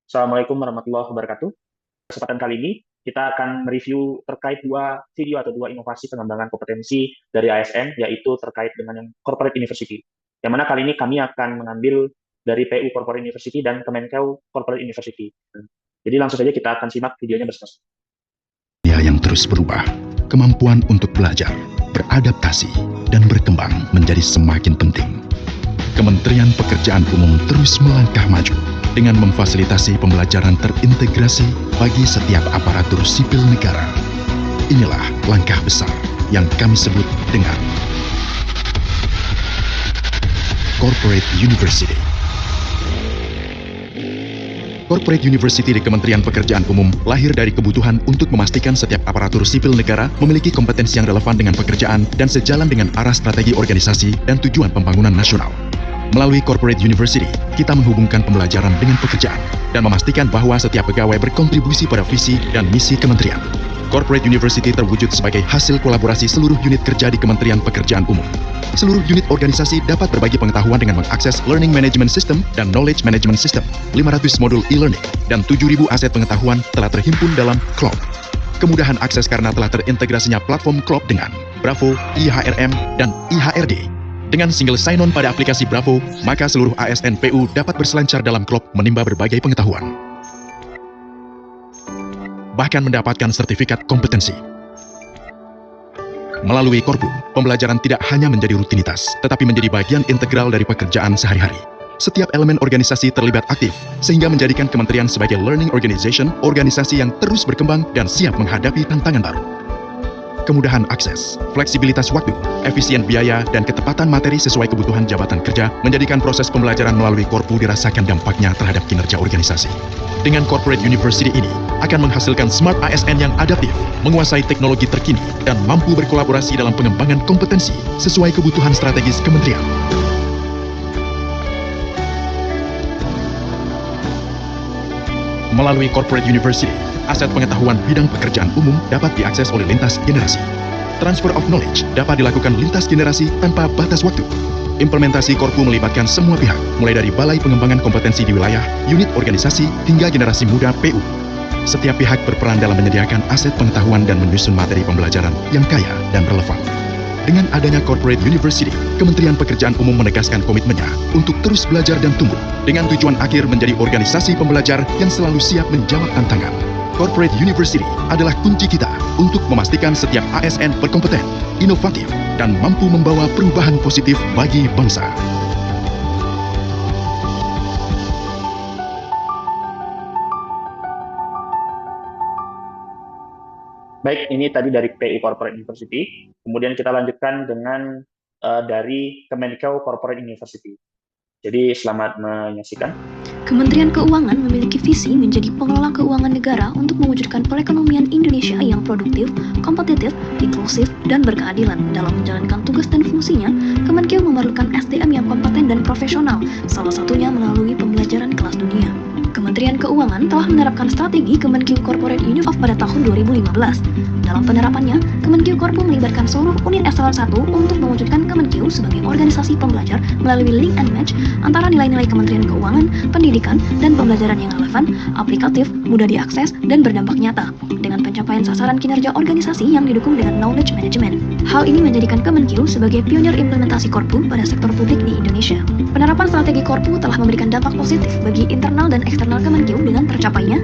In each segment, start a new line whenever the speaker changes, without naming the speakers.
Assalamualaikum warahmatullahi wabarakatuh. Kesempatan kali ini kita akan mereview terkait dua video atau dua inovasi pengembangan kompetensi dari ASN, yaitu terkait dengan yang Corporate University. Yang mana kali ini kami akan mengambil dari PU Corporate University dan Kemenkeu Corporate University. Jadi langsung saja kita akan simak videonya bersama.
Yang terus berubah, kemampuan untuk belajar, beradaptasi, dan berkembang menjadi semakin penting. Kementerian Pekerjaan Umum terus melangkah maju dengan memfasilitasi pembelajaran terintegrasi bagi setiap aparatur sipil negara. Inilah langkah besar yang kami sebut dengan Corporate University. Corporate University di Kementerian Pekerjaan Umum lahir dari kebutuhan untuk memastikan setiap aparatur sipil negara memiliki kompetensi yang relevan dengan pekerjaan dan sejalan dengan arah strategi organisasi dan tujuan pembangunan nasional. Melalui Corporate University, kita menghubungkan pembelajaran dengan pekerjaan dan memastikan bahwa setiap pegawai berkontribusi pada visi dan misi kementerian. Corporate University terwujud sebagai hasil kolaborasi seluruh unit kerja di Kementerian Pekerjaan Umum. Seluruh unit organisasi dapat berbagi pengetahuan dengan mengakses Learning Management System dan Knowledge Management System, 500 modul e-learning, dan 7.000 aset pengetahuan telah terhimpun dalam CLOP. Kemudahan akses karena telah terintegrasinya platform CLOP dengan Bravo, IHRM, dan IHRD. Dengan single sign-on pada aplikasi Bravo, maka seluruh ASN PU dapat berselancar dalam CLOP menimba berbagai pengetahuan. Bahkan mendapatkan sertifikat kompetensi. Melalui Korpu, pembelajaran tidak hanya menjadi rutinitas, tetapi menjadi bagian integral dari pekerjaan sehari-hari. Setiap elemen organisasi terlibat aktif, sehingga menjadikan kementerian sebagai learning organization, organisasi yang terus berkembang dan siap menghadapi tantangan baru. Kemudahan akses, fleksibilitas waktu, efisien biaya, dan ketepatan materi sesuai kebutuhan jabatan kerja menjadikan proses pembelajaran melalui Korpu dirasakan dampaknya terhadap kinerja organisasi. Dengan Corporate University ini, akan menghasilkan smart ASN yang adaptif, menguasai teknologi terkini, dan mampu berkolaborasi dalam pengembangan kompetensi sesuai kebutuhan strategis kementerian. Melalui Corporate University, aset pengetahuan bidang pekerjaan umum dapat diakses oleh lintas generasi. Transfer of knowledge dapat dilakukan lintas generasi tanpa batas waktu. Implementasi Korpu melibatkan semua pihak, mulai dari Balai Pengembangan Kompetensi di Wilayah, unit organisasi, hingga generasi muda PU. Setiap pihak berperan dalam menyediakan aset pengetahuan dan menyusun materi pembelajaran yang kaya dan relevan. Dengan adanya Corporate University, Kementerian Pekerjaan Umum menegaskan komitmennya untuk terus belajar dan tumbuh, dengan tujuan akhir menjadi organisasi pembelajar yang selalu siap menjawab tantangan. Corporate University adalah kunci kita untuk memastikan setiap ASN berkompeten, inovatif, dan mampu membawa perubahan positif bagi bangsa.
Baik, ini tadi dari PU Corporate University. Kemudian kita lanjutkan dengan dari Kemenkeu Corporate University. Jadi selamat menyaksikan.
Kementerian Keuangan memiliki visi menjadi pengelola keuangan negara untuk mewujudkan perekonomian Indonesia yang produktif, kompetitif, inklusif, dan berkeadilan. Dalam menjalankan tugas dan fungsinya, Kemenkeu memerlukan SDM yang kompeten dan profesional, salah satunya melalui pembelajaran kelas dunia. Kementerian Keuangan telah menerapkan strategi Kemenkeu Corporate University pada tahun 2015. Dalam penerapannya, Kemenkeu Korpu melibatkan seluruh unit eselon 1 untuk mewujudkan Kemenkeu sebagai organisasi pembelajar melalui link and match antara nilai-nilai Kementerian Keuangan, pendidikan, dan pembelajaran yang relevan, aplikatif, mudah diakses, dan berdampak nyata, dengan pencapaian sasaran kinerja organisasi yang didukung dengan knowledge management. Hal ini menjadikan Kemenkeu sebagai pionir implementasi Korpu pada sektor publik di Indonesia. Penerapan strategi Korpu telah memberikan dampak positif bagi internal dan eksternal Kemenkeu dengan tercapainya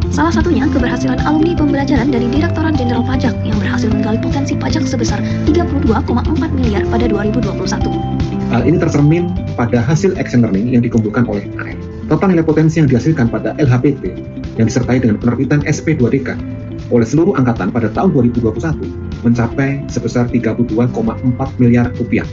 salah satunya keberhasilan alumni pembelajaran dari Direktorat Jenderal Pajak yang berhasil menggali potensi pajak sebesar 32,4 miliar pada 2021.
Hal ini tercermin pada hasil action learning yang dikumpulkan oleh AM. Total nilai potensi yang dihasilkan pada LHPP yang disertai dengan penerbitan SP2DK oleh seluruh angkatan pada tahun 2021 mencapai sebesar 32,4 miliar rupiah.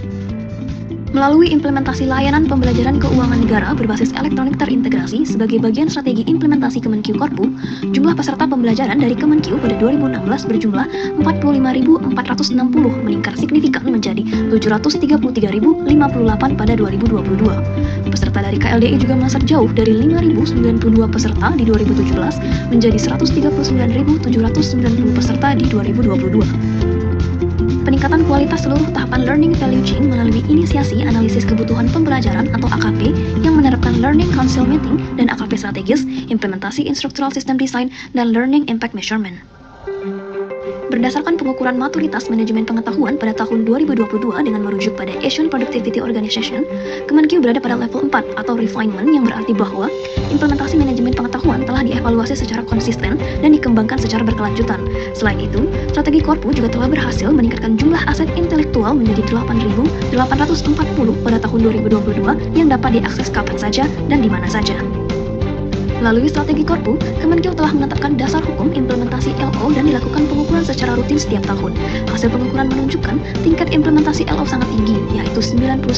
Melalui implementasi layanan pembelajaran keuangan negara berbasis elektronik terintegrasi sebagai bagian strategi implementasi Kemenkeu Korpu, jumlah peserta pembelajaran dari Kemenkeu pada 2016 berjumlah 45.460 meningkat signifikan menjadi 733.058 pada 2022. Peserta dari KLDI juga melesat jauh dari 5.092 peserta di 2017 menjadi 139.790 peserta di 2022. Peningkatan kualitas seluruh tahapan learning value chain melalui inisiasi analisis kebutuhan pembelajaran atau AKP yang menerapkan melakukan Learning Council Meeting dan AKP strategis, implementasi Instructional System Design, dan Learning Impact Measurement. Berdasarkan pengukuran maturitas manajemen pengetahuan pada tahun 2022 dengan merujuk pada Asian Productivity Organization, Kemenkeu berada pada level 4 atau refinement, yang berarti bahwa implementasi manajemen pengetahuan telah dievaluasi secara konsisten dan dikembangkan secara berkelanjutan. Selain itu, strategi Korpu juga telah berhasil meningkatkan jumlah aset intelektual menjadi 8.840 pada tahun 2022 yang dapat diakses kapan saja dan di mana saja. Melalui strategi Korpu, Kemenkeu telah menetapkan dasar hukum implementasi LO dan dilakukan pengukuran secara rutin setiap tahun. Hasil pengukuran menunjukkan tingkat implementasi LO sangat tinggi, yaitu 91,01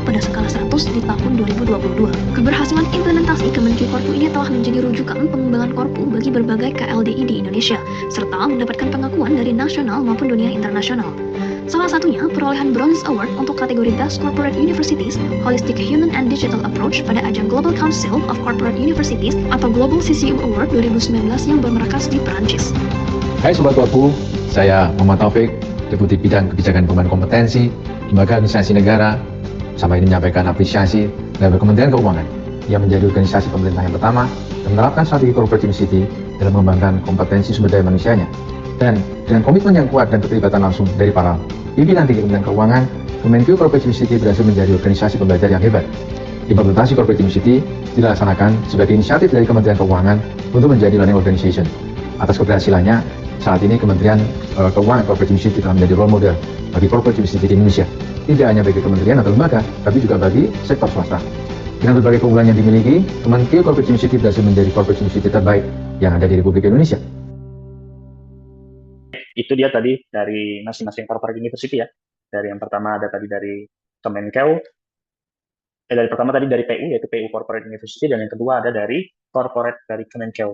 pada skala 100 di tahun 2022. Keberhasilan implementasi Kemenkeu Korpu ini telah menjadi rujukan pengembangan Korpu bagi berbagai KLDI di Indonesia, serta mendapatkan pengakuan dari nasional maupun dunia internasional. Salah satunya perolehan Bronze Award untuk kategori Best Corporate Universities, Holistic Human and Digital Approach pada ajang Global Council of Corporate Universities atau Global CCU Award 2019 yang bermarkas di Perancis.
Hai Sobat Korpu, saya Muhammad Taufik, Deputi Bidang Kebijakan Pengembangan Kompetensi, Lembaga Administrasi Negara, sampai ini menyampaikan apresiasi terhadap Kementerian Keuangan yang menjadi organisasi pemerintah yang pertama yang menerapkan strategi Corporate University dalam mengembangkan kompetensi sumber daya manusianya. Dan dengan komitmen yang kuat dan keterlibatan langsung dari para pimpinan tinggi Kementerian Keuangan, Kemenkeu Corporate University berhasil menjadi organisasi pembelajar yang hebat. Implementasi Corporate University dilaksanakan sebagai inisiatif dari Kementerian Keuangan untuk menjadi learning organization. Atas keberhasilannya, saat ini Kementerian Keuangan Corporate University telah menjadi role model bagi Corporate University di Indonesia. Tidak hanya bagi kementerian atau lembaga, tapi juga bagi sektor swasta. Dengan berbagai keunggulan yang dimiliki, Kemenkeu Corporate University berhasil menjadi Corporate University terbaik yang ada di Republik Indonesia.
Itu dia tadi dari masing-masing corporate university ya. Dari yang pertama ada tadi dari Kemenkeu, dari pertama tadi dari PU, yaitu PU Corporate University, dan yang kedua ada dari corporate dari Kemenkeu.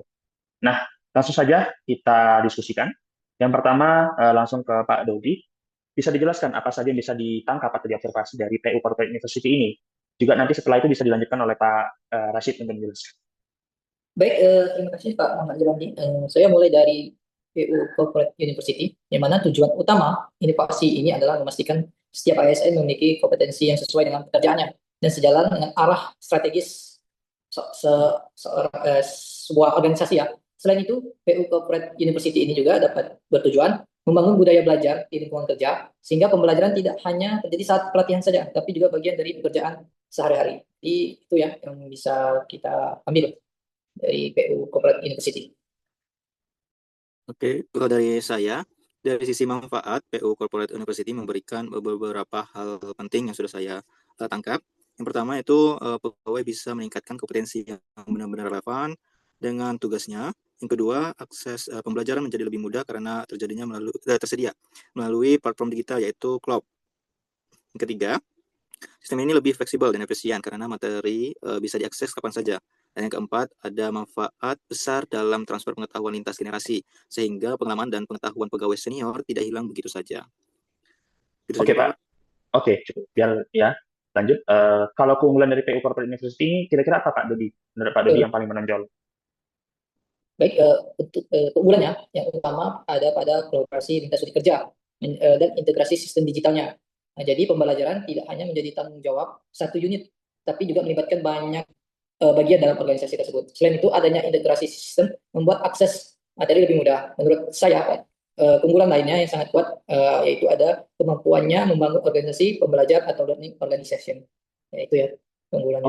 Nah, langsung saja kita diskusikan. Yang pertama langsung ke Pak Dodi. Bisa dijelaskan apa saja yang bisa ditangkap atau diobservasi dari PU Corporate University ini? Juga nanti setelah itu bisa dilanjutkan oleh Pak Rashid untuk menjelaskan.
Baik, terima kasih Pak Muhammad Jelani. Saya mulai dari PU Corporate University, yang mana tujuan utama inovasi ini adalah memastikan setiap ASN memiliki kompetensi yang sesuai dengan pekerjaannya dan sejalan dengan arah strategis sebuah organisasi ya. Selain itu, PU Corporate University ini juga dapat bertujuan membangun budaya belajar di lingkungan kerja, sehingga pembelajaran tidak hanya terjadi saat pelatihan saja, tapi juga bagian dari pekerjaan sehari-hari. Itu ya yang bisa kita ambil dari PU Corporate University.
Oke, kalau dari saya, dari sisi manfaat, PU Corporate University memberikan beberapa hal penting yang sudah saya tangkap. Yang pertama itu pegawai bisa meningkatkan kompetensi yang benar-benar relevan dengan tugasnya. Yang kedua, akses pembelajaran menjadi lebih mudah karena tersedia melalui platform digital yaitu cloud. Yang ketiga, sistem ini lebih fleksibel dan efisien karena materi bisa diakses kapan saja. Dan yang keempat, ada manfaat besar dalam transfer pengetahuan lintas generasi, sehingga pengalaman dan pengetahuan pegawai senior tidak hilang begitu saja.
Oke, Pak. Oke, cukup. Biar ya, lanjut. Kalau keunggulan dari PU Corporate University ini, kira-kira apa Pak Dodi? Menurut Pak Dodi yang paling menonjol?
Baik, untuk keunggulannya, yang utama ada pada kolaborasi lintas unit kerja dan integrasi sistem digitalnya. Nah, jadi pembelajaran tidak hanya menjadi tanggung jawab satu unit, tapi juga melibatkan banyak bagian dalam organisasi tersebut. Selain itu, adanya integrasi sistem membuat akses materi lebih mudah. Menurut saya, Pak, keunggulan lainnya yang sangat kuat yaitu ada kemampuannya membangun organisasi pembelajar atau learning organization. Ya, itu ya keunggulannya.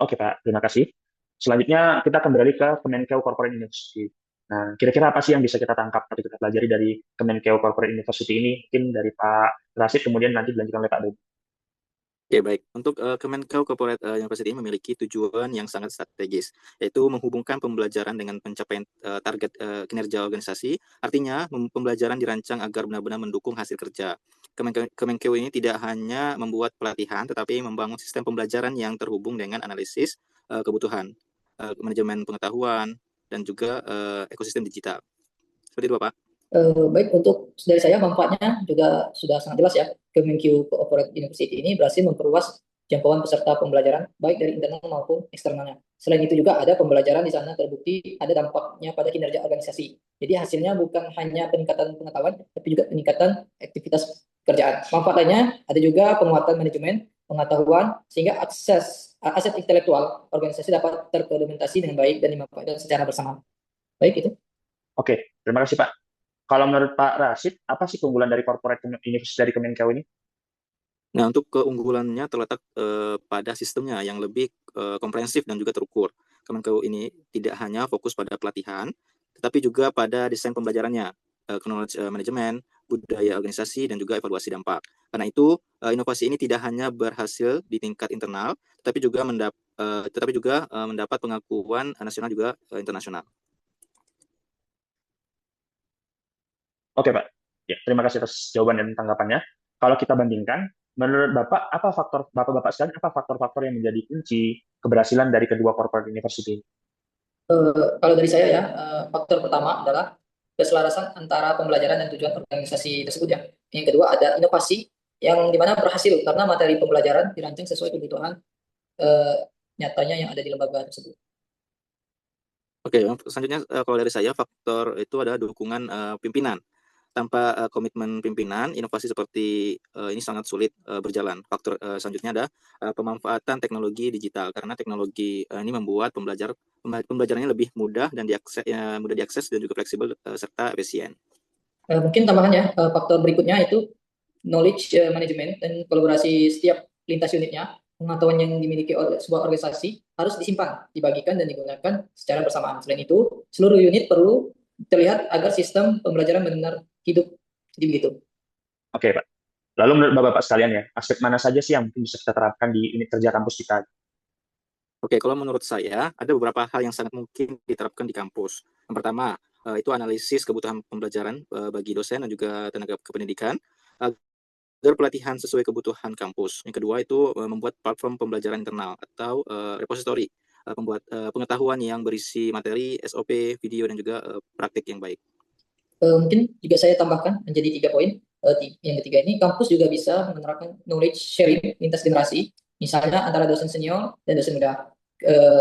Oke Pak, terima kasih. Selanjutnya kita akan beralih ke Kemenkeu Corporate University. Nah, kira-kira apa sih yang bisa kita tangkap atau kita pelajari dari Kemenkeu Corporate University ini? Mungkin dari Pak Rashid, kemudian nanti dilanjutkan oleh Pak Dodi.
Oke, baik. Untuk Kemenkeu Corporate University memiliki tujuan yang sangat strategis, yaitu menghubungkan pembelajaran dengan pencapaian target kinerja organisasi. Artinya, pembelajaran dirancang agar benar-benar mendukung hasil kerja. Kemenkeu ini tidak hanya membuat pelatihan, tetapi membangun sistem pembelajaran yang terhubung dengan analisis kebutuhan, manajemen pengetahuan, dan juga ekosistem digital. Seperti itu, Pak.
Baik, untuk dari saya manfaatnya juga sudah sangat jelas ya. Kemenkeu Corporate University ini berhasil memperluas jangkauan peserta pembelajaran baik dari internal maupun eksternalnya. Selain itu juga ada pembelajaran di sana terbukti ada dampaknya pada kinerja organisasi. Jadi hasilnya bukan hanya peningkatan pengetahuan, tapi juga peningkatan aktivitas pekerjaan. Manfaat lainnya ada juga penguatan manajemen pengetahuan sehingga akses aset intelektual organisasi dapat terdokumentasi dengan baik dan dimanfaatkan secara bersama. Baik itu.
Oke, terima kasih Pak. Kalau menurut Pak Rashid, apa sih keunggulan dari corporate university dari Kemenkeu ini?
Nah, untuk keunggulannya terletak pada sistemnya yang lebih komprehensif dan juga terukur. Kemenkeu ini tidak hanya fokus pada pelatihan, tetapi juga pada desain pembelajarannya, knowledge management, budaya organisasi, dan juga evaluasi dampak. Karena itu, inovasi ini tidak hanya berhasil di tingkat internal, tetapi juga mendapat pengakuan nasional juga internasional.
Oke Pak, ya, terima kasih atas jawaban dan tanggapannya. Kalau kita bandingkan, menurut Bapak, Bapak-Bapak sekalian, apa faktor-faktor yang menjadi kunci keberhasilan dari kedua corporate university?
Kalau dari saya ya, faktor pertama adalah keselarasan antara pembelajaran dan tujuan organisasi tersebut ya. Yang kedua ada inovasi yang dimana berhasil karena materi pembelajaran dirancang sesuai kebutuhan nyatanya yang ada di lembaga tersebut.
Oke, selanjutnya kalau dari saya faktor itu ada dukungan pimpinan. Tanpa komitmen pimpinan, inovasi seperti ini sangat sulit berjalan. Faktor selanjutnya ada pemanfaatan teknologi digital karena teknologi ini membuat pembelajarannya lebih mudah dan mudah diakses dan juga fleksibel serta efisien.
Mungkin tambahannya faktor berikutnya itu knowledge management dan kolaborasi setiap lintas unitnya. Pengetahuan yang dimiliki oleh sebuah organisasi harus disimpan, dibagikan, dan digunakan secara bersamaan. Selain itu, seluruh unit perlu terlihat agar sistem pembelajaran benar hidup. Jadi begitu.
Oke Pak. Lalu menurut Bapak-Bapak sekalian ya, aspek mana saja sih yang mungkin bisa kita terapkan di unit kerja kampus kita?
Oke, kalau menurut saya ada beberapa hal yang sangat mungkin diterapkan di kampus. Yang pertama, itu analisis kebutuhan pembelajaran bagi dosen dan juga tenaga kependidikan agar pelatihan sesuai kebutuhan kampus. Yang kedua itu membuat platform pembelajaran internal atau repository, pembuat pengetahuan yang berisi materi, SOP, video, dan juga praktik yang baik.
Mungkin juga saya tambahkan menjadi 3 poin. Yang ketiga ini, kampus juga bisa menerapkan knowledge sharing lintas generasi, misalnya antara dosen senior dan dosen muda.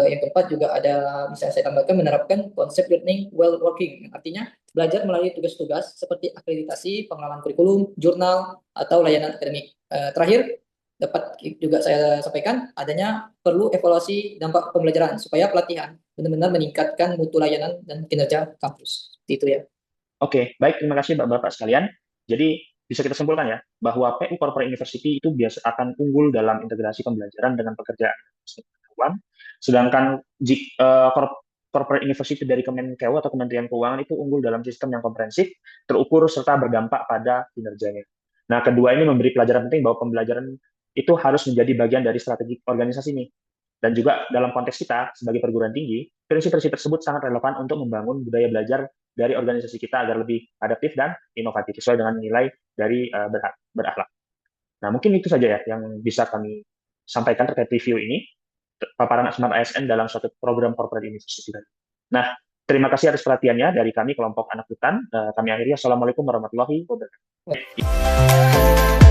Yang keempat juga ada, bisa saya tambahkan, menerapkan konsep learning while working, artinya belajar melalui tugas-tugas seperti akreditasi, pengalaman kurikulum, jurnal, atau layanan akademik. Terakhir, dapat juga saya sampaikan, adanya perlu evaluasi dampak pembelajaran supaya pelatihan benar-benar meningkatkan mutu layanan dan kinerja kampus. Itu ya.
Oke, baik, terima kasih Bapak-Bapak sekalian. Jadi bisa kita simpulkan ya, bahwa PU Corporate University itu biasa akan unggul dalam integrasi pembelajaran dengan pekerjaan pengetahuan, sedangkan Corporate University dari Kemenkeu atau Kementerian Keuangan itu unggul dalam sistem yang komprehensif, terukur, serta berdampak pada kinerjanya. Nah, kedua ini memberi pelajaran penting bahwa pembelajaran itu harus menjadi bagian dari strategi organisasi ini. Dan juga dalam konteks kita sebagai perguruan tinggi, prinsip-prinsip tersebut sangat relevan untuk membangun budaya belajar dari organisasi kita agar lebih adaptif dan inovatif sesuai dengan nilai dari berakhlak. Nah, mungkin itu saja ya yang bisa kami sampaikan terkait review ini, paparan Smart ASN dalam suatu program corporate university. Nah, terima kasih atas perhatiannya dari kami kelompok anak hutan. Kami akhiri. Assalamualaikum warahmatullahi wabarakatuh.